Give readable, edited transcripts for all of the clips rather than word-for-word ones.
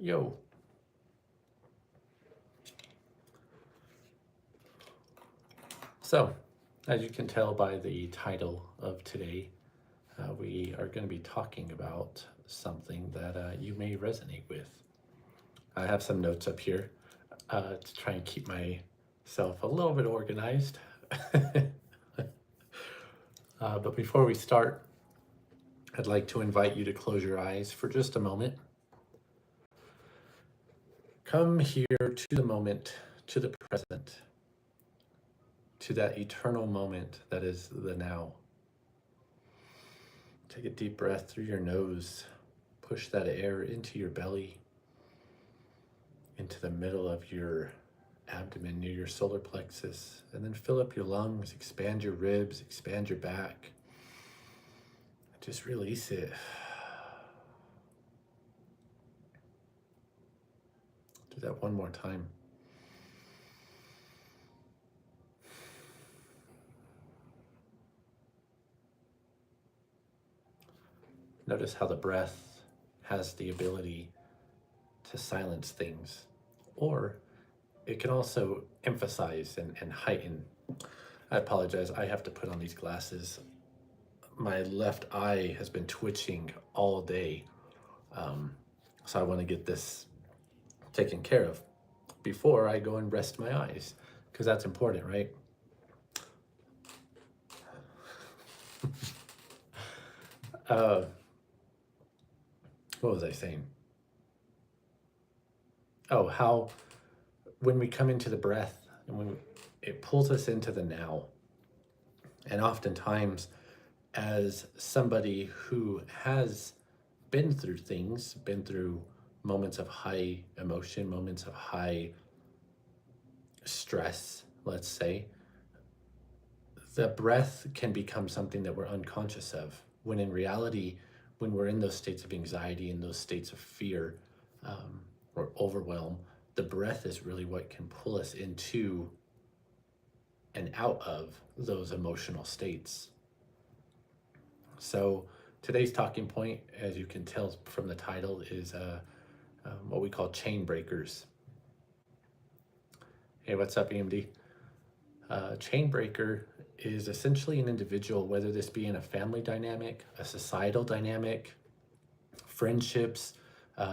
Yo. So, as you can tell by the title of today, we are going to be talking about something that you may resonate with. I have some notes up here to try and keep myself a little bit organized. But before we start, I'd like to invite you to close your eyes for just a moment. Come here to the moment, to the present, to that eternal moment that is the now. Take a deep breath through your nose. Push that air into your belly, into the middle of your abdomen near your solar plexus, and then fill up your lungs, expand your ribs, expand your back. Just release it. Do that one more time. Notice how the breath has the ability to silence things, or it can also emphasize and heighten. I apologize, I have to put on these glasses. My left eye has been twitching all day, so I want to get this taken care of before I go and rest my eyes, because that's important, right? What was I saying? Oh, how when we come into the breath and when it pulls us into the now. And oftentimes, as somebody who has been through things, been through moments of high emotion, moments of high stress, let's say, the breath can become something that we're unconscious of, when in reality, when we're in those states of anxiety, in those states of fear or overwhelm, the breath is really what can pull us into and out of those emotional states. So today's talking point, as you can tell from the title, is what we call chain breakers. Hey, what's up, EMD? Chain breaker is essentially an individual, whether this be in a family dynamic, a societal dynamic, friendships,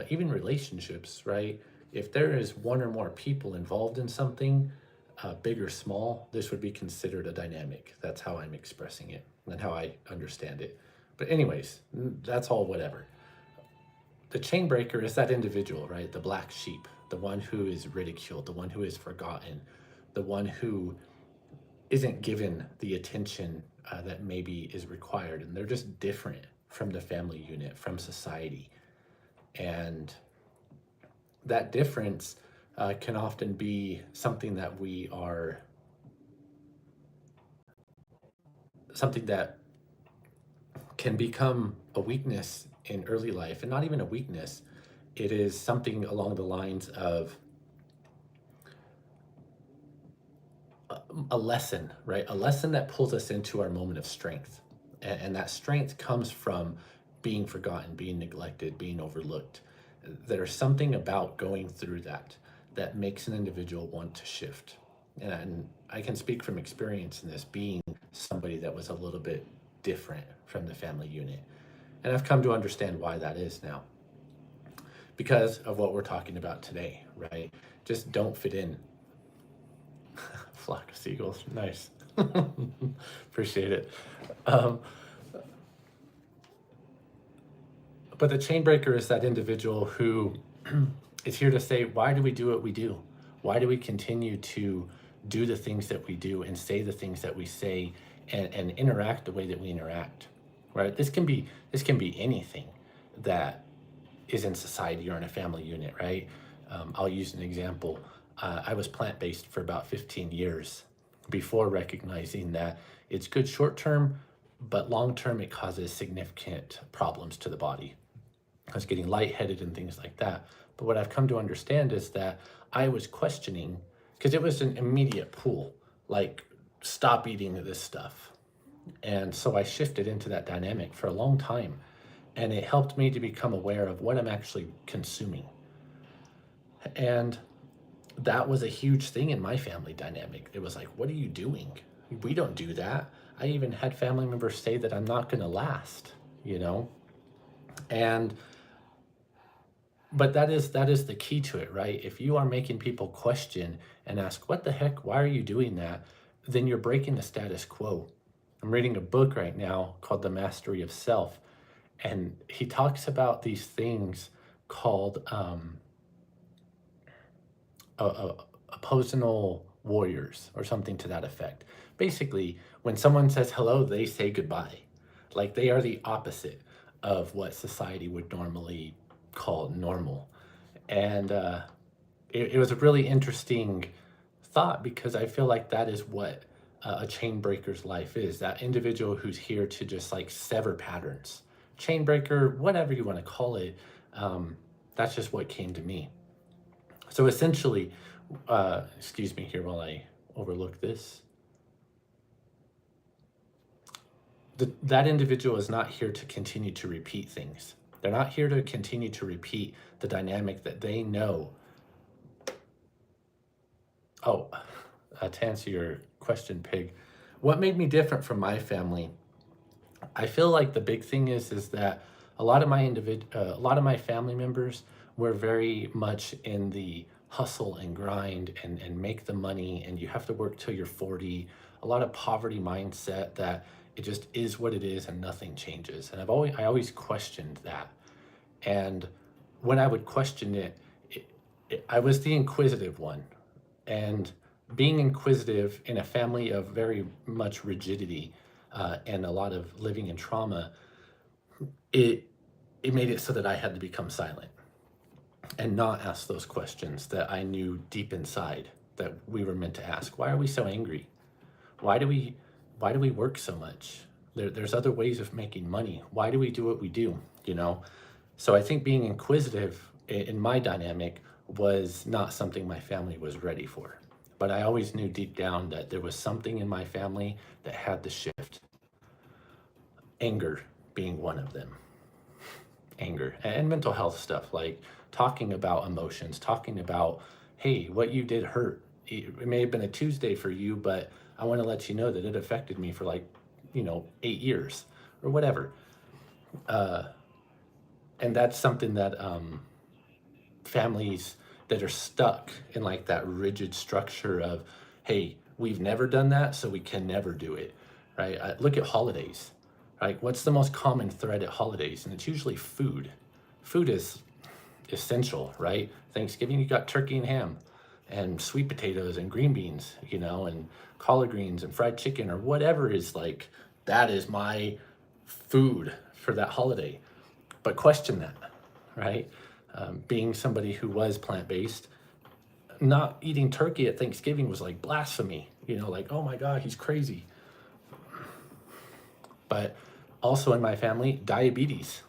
even relationships, right? If there is one or more people involved in something, big or small, this would be considered a dynamic. That's how I'm expressing it and how I understand it. But anyways, that's all whatever. The chain breaker is that individual, right? The black sheep, the one who is ridiculed, the one who is forgotten, the one who isn't given the attention that maybe is required. And they're just different from the family unit, from society. And that difference can often be something that something that can become a weakness in early life, and not even a weakness. It is something along the lines of a lesson, right? A lesson that pulls us into our moment of strength. And that strength comes from being forgotten, being neglected, being overlooked. There's something about going through that makes an individual want to shift. And I can speak from experience in this, being somebody that was a little bit different from the family unit. And I've come to understand why that is now, because of what we're talking about today, right? Just don't fit in. Flock of seagulls, nice. Appreciate it. But the chain breaker is that individual who is here to say, why do we do what we do? Why do we continue to do the things that we do and say the things that we say and interact the way that we interact, right? This can be anything that is in society or in a family unit, right? I'll use an example. I was plant-based for about 15 years before recognizing that it's good short-term, but long-term it causes significant problems to the body. I was getting lightheaded and things like that. But what I've come to understand is that I was questioning, because it was an immediate pull, like, stop eating this stuff. And so I shifted into that dynamic for a long time. And it helped me to become aware of what I'm actually consuming. And that was a huge thing in my family dynamic. It was like, what are you doing? We don't do that. I even had family members say that I'm not going to last, you know? And but that is the key to it, right? If you are making people question and ask, what the heck, why are you doing that? Then you're breaking the status quo. I'm reading a book right now called The Mastery of Self, and he talks about these things called oppositional warriors or something to that effect. Basically, when someone says hello, they say goodbye. Like they are the opposite of what society would normally call normal. And it was a really interesting thought because I feel like that is what a chain breaker's life is, that individual who's here to just like sever patterns. Chain breaker, whatever you want to call it, that's just what came to me. So essentially, excuse me here while I overlook this. That individual is not here to continue to repeat things. They're not here to continue to repeat the dynamic that they know. Oh, to answer your question, Pig, what made me different from my family? I feel like the big thing is that a lot of a lot of my family members were very much in the hustle and grind and make the money, and you have to work till you're 40. A lot of poverty mindset that it just is what it is and nothing changes. And I always questioned that. And when I would question I was the inquisitive one. And being inquisitive in a family of very much rigidity and a lot of living in trauma, it made it so that I had to become silent and not ask those questions that I knew deep inside that we were meant to ask. Why are we so angry? Why do we work so much? There's other ways of making money. Why do we do what we do? You know? So I think being inquisitive in my dynamic was not something my family was ready for. But I always knew deep down that there was something in my family that had to shift. Anger being one of them. Anger and mental health stuff, like talking about emotions, talking about, hey, what you did hurt. It may have been a Tuesday for you, but I want to let you know that it affected me for 8 years or whatever. And that's something that families that are stuck in like that rigid structure of, hey, we've never done that, so we can never do it, right? Look at holidays, right? What's the most common thread at holidays? And it's usually food. Food is essential, right? Thanksgiving, you got turkey and ham and sweet potatoes and green beans, and collard greens and fried chicken or whatever is like, that is my food for that holiday. But question that, right? Being somebody who was plant-based, not eating turkey at Thanksgiving was like blasphemy, like, oh my God, he's crazy. But also in my family, diabetes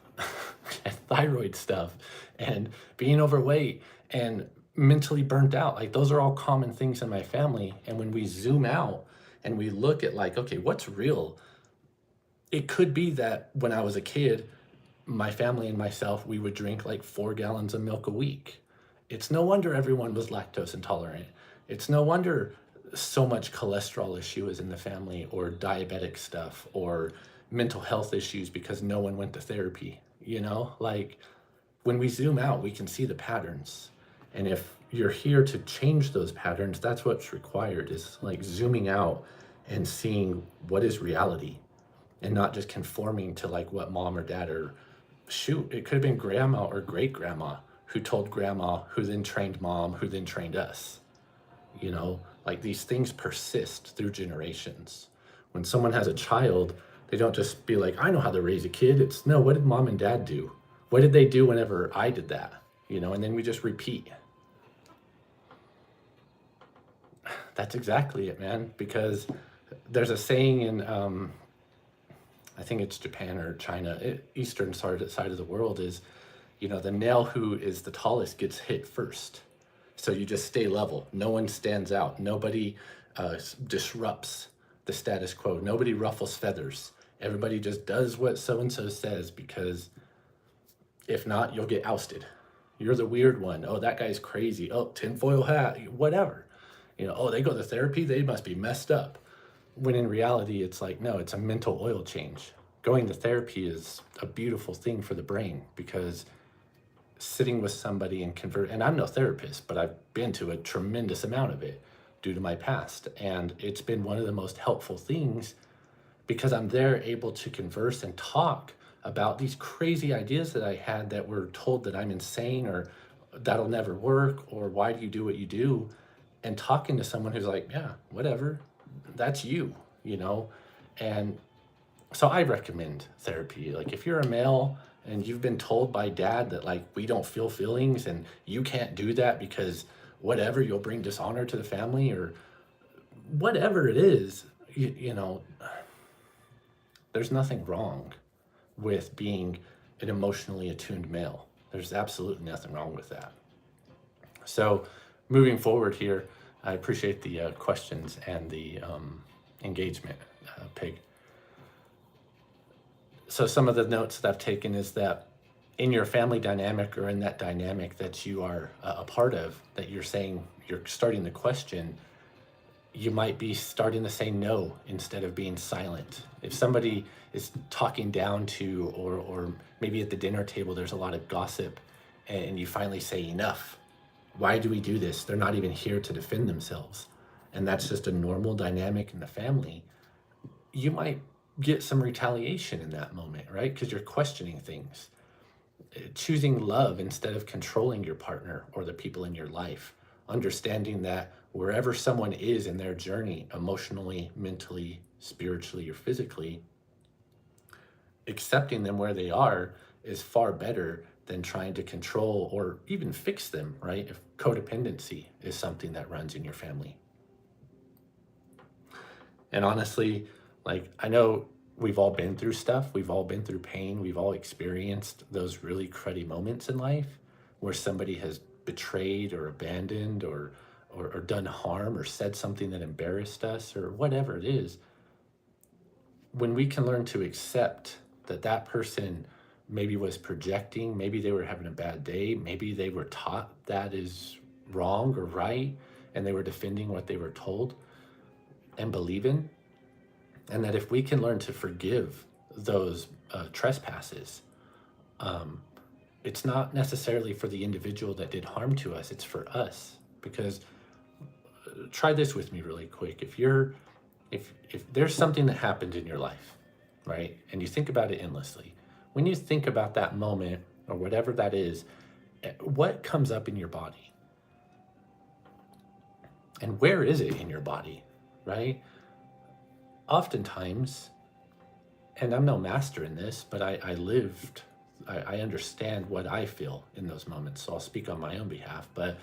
and thyroid stuff and being overweight and mentally burnt out. Like those are all common things in my family. And when we zoom out and we look at like, okay, what's real? It could be that when I was a kid, my family and myself, we would drink like 4 gallons of milk a week. It's no wonder everyone was lactose intolerant. It's no wonder so much cholesterol issue is in the family or diabetic stuff or mental health issues because no one went to therapy, like when we zoom out, we can see the patterns. And if you're here to change those patterns, that's what's required is like zooming out and seeing what is reality and not just conforming to like what mom or dad or it could have been grandma or great grandma who told grandma, who then trained mom, who then trained us. Like these things persist through generations. When someone has a child, they don't just be like, I know how to raise a kid. It's no, what did mom and dad do? What did they do whenever I did that? And then we just repeat. That's exactly it, man. Because there's a saying in, I think it's Japan or China, eastern side of the world is, the male who is the tallest gets hit first. So you just stay level. No one stands out. Nobody disrupts the status quo. Nobody ruffles feathers. Everybody just does what so-and-so says because if not, you'll get ousted. You're the weird one. Oh, that guy's crazy. Oh, tinfoil hat, whatever. Oh, they go to therapy, they must be messed up. When in reality, it's like, no, it's a mental oil change. Going to therapy is a beautiful thing for the brain, because sitting with somebody and and I'm no therapist, but I've been to a tremendous amount of it due to my past. And it's been one of the most helpful things, because I'm there able to converse and talk about these crazy ideas that I had that were told that I'm insane, or that'll never work, or why do you do what you do? And talking to someone who's like, yeah, whatever, that's you. And so I recommend therapy. Like, if you're a male and you've been told by dad that, like, we don't feel feelings and you can't do that because whatever, you'll bring dishonor to the family, or whatever it is, there's nothing wrong with being an emotionally attuned male. There's absolutely nothing wrong with that. So moving forward here, I appreciate the questions and the engagement, Pig. So some of the notes that I've taken is that in your family dynamic, or in that dynamic that you are a part of, that you're saying, you're starting the question, you might be starting to say no instead of being silent. If somebody is talking down to, or maybe at the dinner table, there's a lot of gossip, and you finally say, enough. Why do we do this? They're not even here to defend themselves. And that's just a normal dynamic in the family. You might get some retaliation in that moment, right? Because you're questioning things. Choosing love instead of controlling your partner or the people in your life. Understanding that wherever someone is in their journey, emotionally, mentally, spiritually, or physically, accepting them where they are is far better than trying to control or even fix them, right? If codependency is something that runs in your family. And honestly, like, I know we've all been through stuff. We've all been through pain. We've all experienced those really cruddy moments in life where somebody has betrayed or abandoned, or done harm, or said something that embarrassed us, or whatever it is. When we can learn to accept that that person maybe was projecting, maybe they were having a bad day, maybe they were taught that is wrong or right, and they were defending what they were told and believe in, and that if we can learn to forgive those trespasses, it's not necessarily for the individual that did harm to us, it's for us. Because try this with me really quick. If there's something that happened in your life, right, and you think about it endlessly, when you think about that moment or whatever that is, what comes up in your body? And where is it in your body, right? Oftentimes, and I'm no master in this, but I understand what I feel in those moments, so I'll speak on my own behalf. But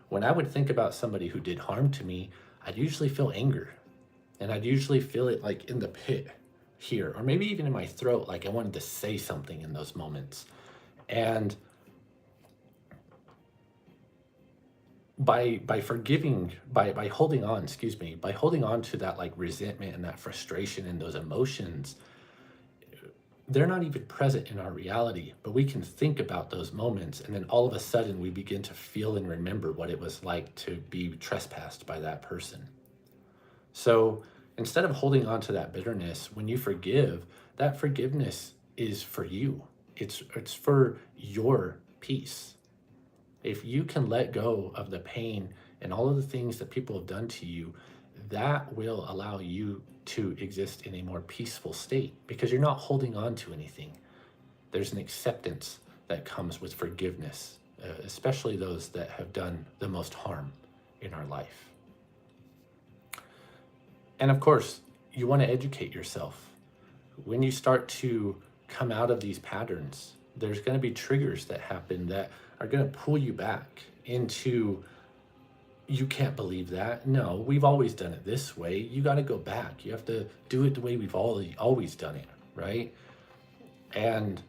when I would think about somebody who did harm to me, I'd usually feel anger. And I'd usually feel it like in the pit here, or maybe even in my throat, like I wanted to say something in those moments. And by forgiving, by holding on, by holding on to that, like, resentment and that frustration and those emotions, they're not even present in our reality, but we can think about those moments, and then all of a sudden we begin to feel and remember what it was like to be trespassed by that person. So instead of holding on to that bitterness, when you forgive, that forgiveness is for you. It's for your peace. If you can let go of the pain and all of the things that people have done to you, that will allow you to exist in a more peaceful state, because you're not holding on to anything. There's an acceptance that comes with forgiveness, especially those that have done the most harm in our life. And of course, you want to educate yourself. When you start to come out of these patterns, there's going to be triggers that happen that are going to pull you back into, you can't believe that. No, we've always done it this way. You got to go back. You have to do it the way we've always done it, right? And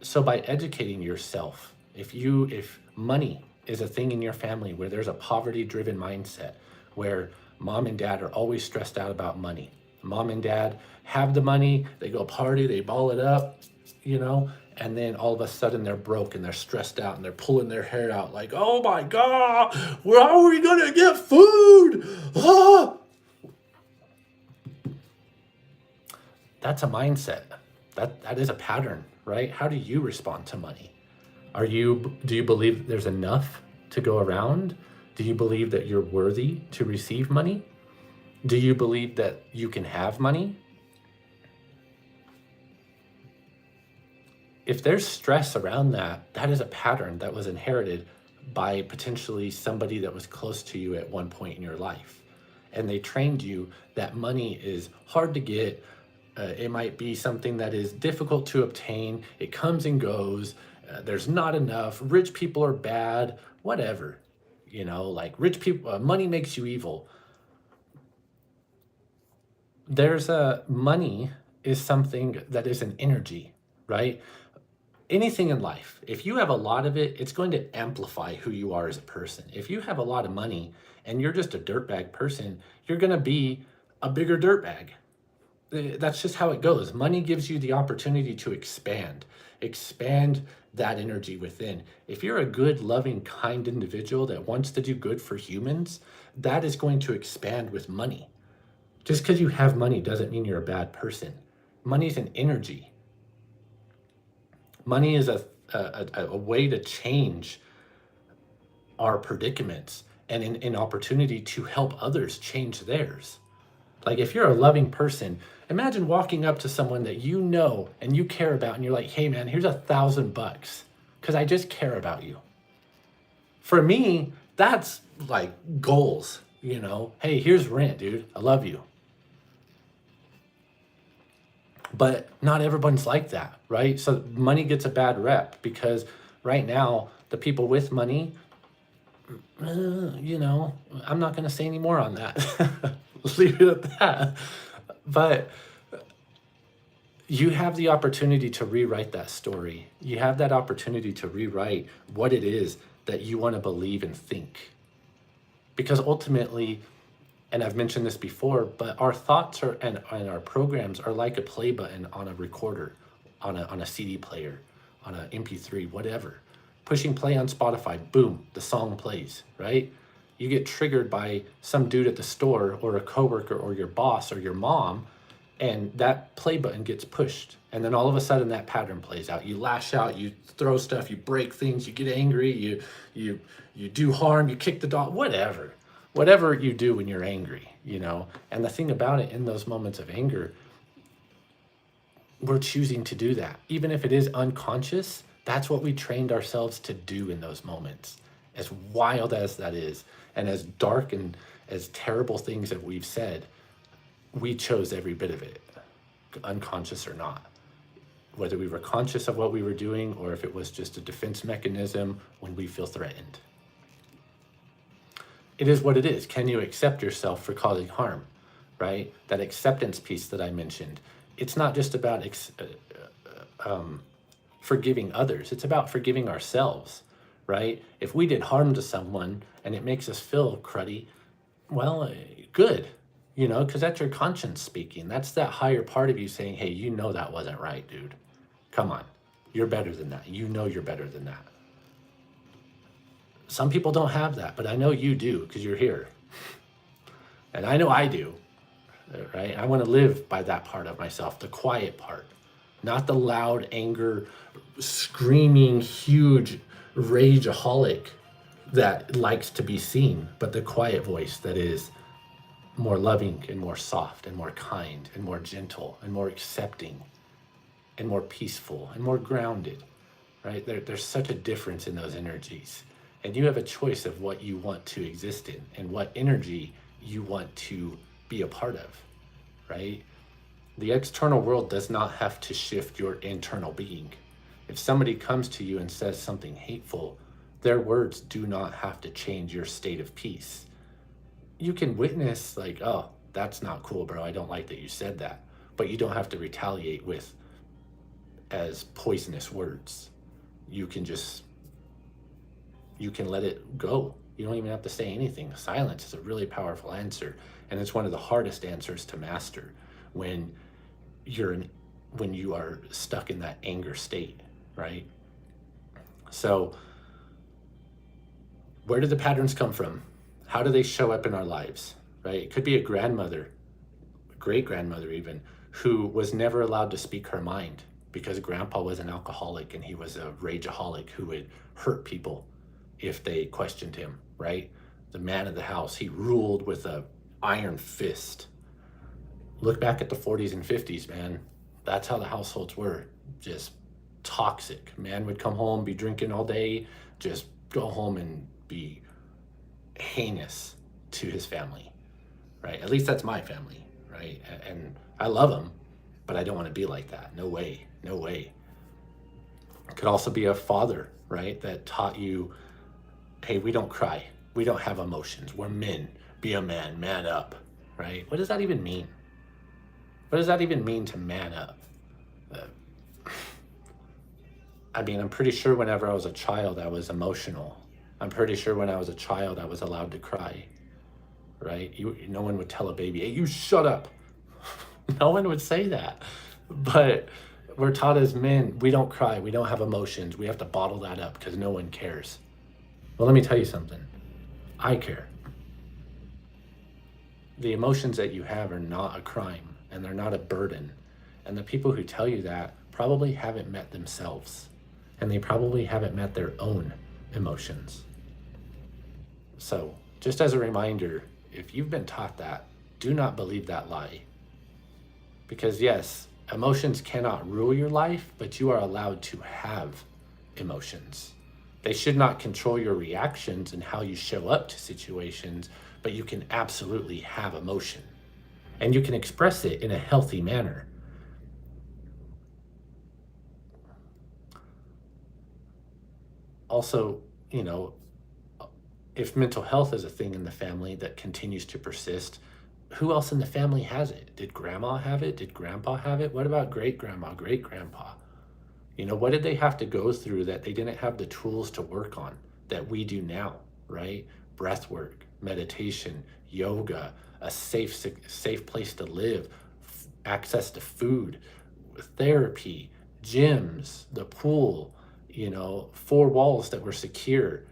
so by educating yourself, if money is a thing in your family where there's a poverty-driven mindset, where mom and dad are always stressed out about money, Mom and dad have the money, they go party, they ball it up, you know, and then all of a sudden they're broke and they're stressed out and they're pulling their hair out like, oh my God, where are we gonna get food? Ah! That's a mindset. That is a pattern, right? How do you respond to money? Do you believe there's enough to go around? Do you believe that you're worthy to receive money? Do you believe that you can have money? If there's stress around that, that is a pattern that was inherited by potentially somebody that was close to you at one point in your life. And they trained you that money is hard to get. It might be something that is difficult to obtain. It comes and goes. There's not enough. Rich people are bad, whatever. You know, like rich people, money makes you evil. Money is something that is an energy, right? Anything in life, if you have a lot of it, it's going to amplify who you are as a person. If you have a lot of money and you're just a dirtbag person, you're going to be a bigger dirtbag. That's just how it goes. Money gives you the opportunity to expand that energy within. If you're a good, loving, kind individual that wants to do good for humans, that is going to expand with money. Just because you have money doesn't mean you're a bad person. Money is an energy. Money is a way to change our predicaments and an opportunity to help others change theirs. Like if you're a loving person, imagine walking up to someone that you know and you care about and you're like, hey man, here's $1,000 because I just care about you. For me, that's like goals, you know? Hey, here's rent, dude. I love you. But not everyone's like that, right? So money gets a bad rep because right now, the people with money, you know, I'm not going to say any more on that. Leave it at that. But you have the opportunity to rewrite that story. You have that opportunity to rewrite what it is that you want to believe and think. Because ultimately, and I've mentioned this before, but our thoughts and our programs are like a play button on a recorder, on a CD player, on an MP3, whatever. Pushing play on Spotify, boom, the song plays, right? You get triggered by some dude at the store or a coworker or your boss or your mom, and that play button gets pushed. And then all of a sudden that pattern plays out. You lash out, you throw stuff, you break things, you get angry, you do harm, you kick the dog, whatever you do when you're angry, you know. And the thing about it, in those moments of anger, we're choosing to do that. Even if it is unconscious, that's what we trained ourselves to do in those moments. As wild as that is, and as dark and as terrible things that we've said, we chose every bit of it, unconscious or not. Whether we were conscious of what we were doing or if it was just a defense mechanism when we feel threatened. It is what it is. Can you accept yourself for causing harm, right? That acceptance piece that I mentioned. It's not just about forgiving others. It's about forgiving ourselves, right? If we did harm to someone and it makes us feel cruddy, well, good, you know, because that's your conscience speaking. That's that higher part of you saying, hey, you know that wasn't right, dude. Come on. You're better than that. You know you're better than that. Some people don't have that, but I know you do because you're here. And I know I do, right? I want to live by that part of myself, the quiet part, not the loud anger, screaming, huge rageaholic that likes to be seen, but the quiet voice that is more loving and more soft and more kind and more gentle and more accepting and more peaceful and more grounded, right? There's such a difference in those energies. And you have a choice of what you want to exist in and what energy you want to be a part of, right? The external world does not have to shift your internal being. If somebody comes to you and says something hateful, their words do not have to change your state of peace. You can witness like, oh, that's not cool, bro. I don't like that you said that. But you don't have to retaliate with as poisonous words. You can let it go. You don't even have to say anything. Silence is a really powerful answer, and it's one of the hardest answers to master. when when you are stuck in that anger state, right? So where do the patterns come from? How do they show up in our lives, right? It could be a grandmother, great grandmother even, who was never allowed to speak her mind because grandpa was an alcoholic and he was a rageaholic who would hurt people if they questioned him, right? The man of the house, he ruled with a iron fist. Look back at the 40s and 50s, man. That's how the households were, just toxic. Man would come home, be drinking all day, just go home and be heinous to his family, right? At least that's my family, right? And I love them, but I don't want to be like that. No way, no way. It could also be a father, right? That taught you, hey, we don't cry. We don't have emotions. We're men. Be a man, man up, right? What does that even mean? What does that even mean to man up? I mean, I'm pretty sure whenever I was a child, I was emotional. I'm pretty sure when I was a child, I was allowed to cry, right? No one would tell a baby, hey, you shut up. No one would say that. But we're taught as men, we don't cry, we don't have emotions, we have to bottle that up because no one cares. Well, let me tell you something. I care. The emotions that you have are not a crime and they're not a burden. And the people who tell you that probably haven't met themselves and they probably haven't met their own emotions. So just as a reminder, if you've been taught that, do not believe that lie. Because yes, emotions cannot rule your life, but you are allowed to have emotions. They should not control your reactions and how you show up to situations, but you can absolutely have emotion. And you can express it in a healthy manner. Also, if mental health is a thing in the family that continues to persist, who else in the family has it? Did grandma have it? Did grandpa have it? What about great grandma, great grandpa? What did they have to go through that they didn't have the tools to work on that we do now, right? Breathwork, meditation, yoga, a safe place to live, access to food, therapy, gyms, the pool, 4 walls that were secure,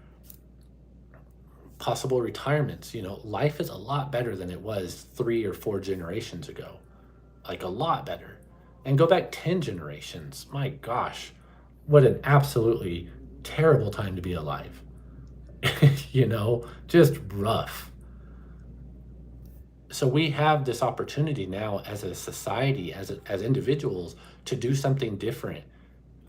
possible retirements. Life is a lot better than it was 3 or 4 generations ago, like a lot better. And go back 10 generations, my gosh, what an absolutely terrible time to be alive. Just rough. So we have this opportunity now as a society, as individuals, to do something different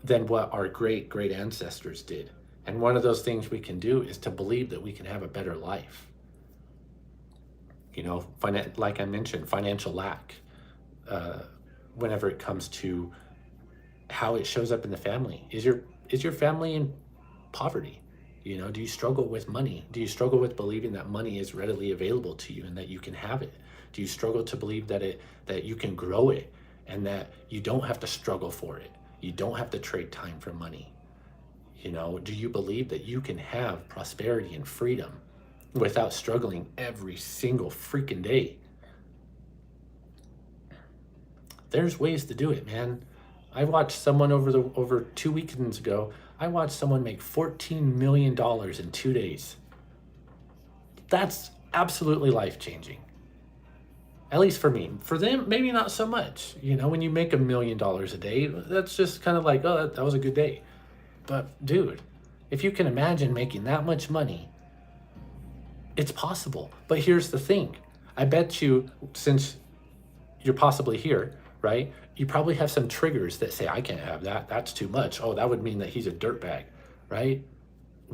than what our great ancestors did. And one of those things we can do is to believe that we can have a better life. Like I mentioned, financial lack, whenever it comes to how it shows up in the family. Is your family in poverty? Do you struggle with money? Do you struggle with believing that money is readily available to you and that you can have it? Do you struggle to believe that you can grow it and that you don't have to struggle for it? You don't have to trade time for money. Do you believe that you can have prosperity and freedom without struggling every single freaking day? There's ways to do it, man. I watched someone over 2 weekends ago, I watched someone make $14 million in 2 days. That's absolutely life-changing. At least for me. For them, maybe not so much. When you make $1 million a day, that's just kind of like, oh, that was a good day. But dude, if you can imagine making that much money, it's possible. But here's the thing. I bet you, since you're possibly here, right? You probably have some triggers that say, I can't have that. That's too much. Oh, that would mean that he's a dirtbag, right?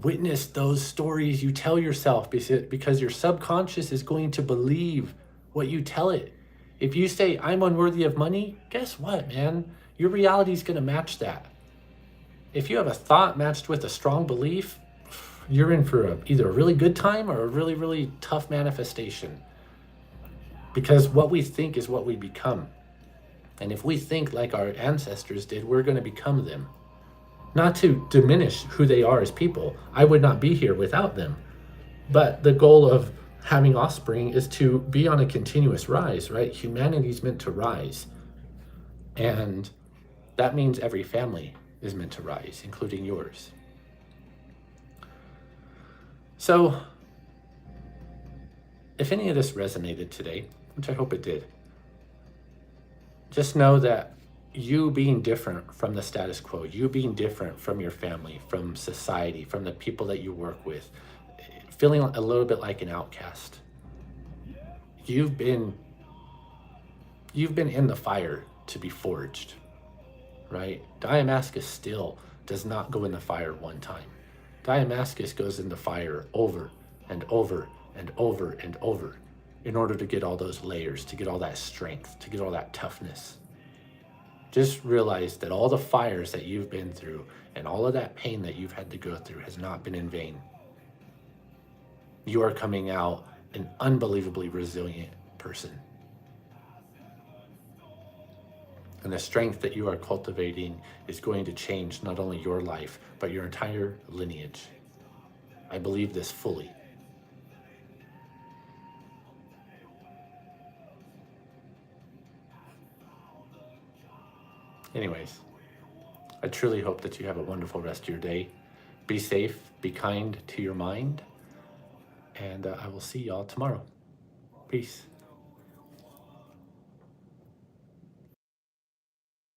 Witness those stories you tell yourself because your subconscious is going to believe what you tell it. If you say, I'm unworthy of money, guess what, man? Your reality is going to match that. If you have a thought matched with a strong belief, you're in for either a really good time or a really, really tough manifestation. Because what we think is what we become. And if we think like our ancestors did, we're going to become them. Not to diminish who they are as people. I would not be here without them. But the goal of having offspring is to be on a continuous rise, right? Humanity's meant to rise. And that means every family is meant to rise, including yours. So, if any of this resonated today, which I hope it did, just know that you being different from the status quo, you being different from your family, from society, from the people that you work with, feeling a little bit like an outcast, you've been in the fire to be forged, right? Diamascus still does not go in the fire one time. Diamascus goes in the fire over and over and over and over in order to get all those layers, to get all that strength, to get all that toughness. Just realize that all the fires that you've been through and all of that pain that you've had to go through has not been in vain. You are coming out an unbelievably resilient person. And the strength that you are cultivating is going to change not only your life, but your entire lineage. I believe this fully. Anyways, I truly hope that you have a wonderful rest of your day. Be safe, be kind to your mind, and I will see y'all tomorrow. Peace.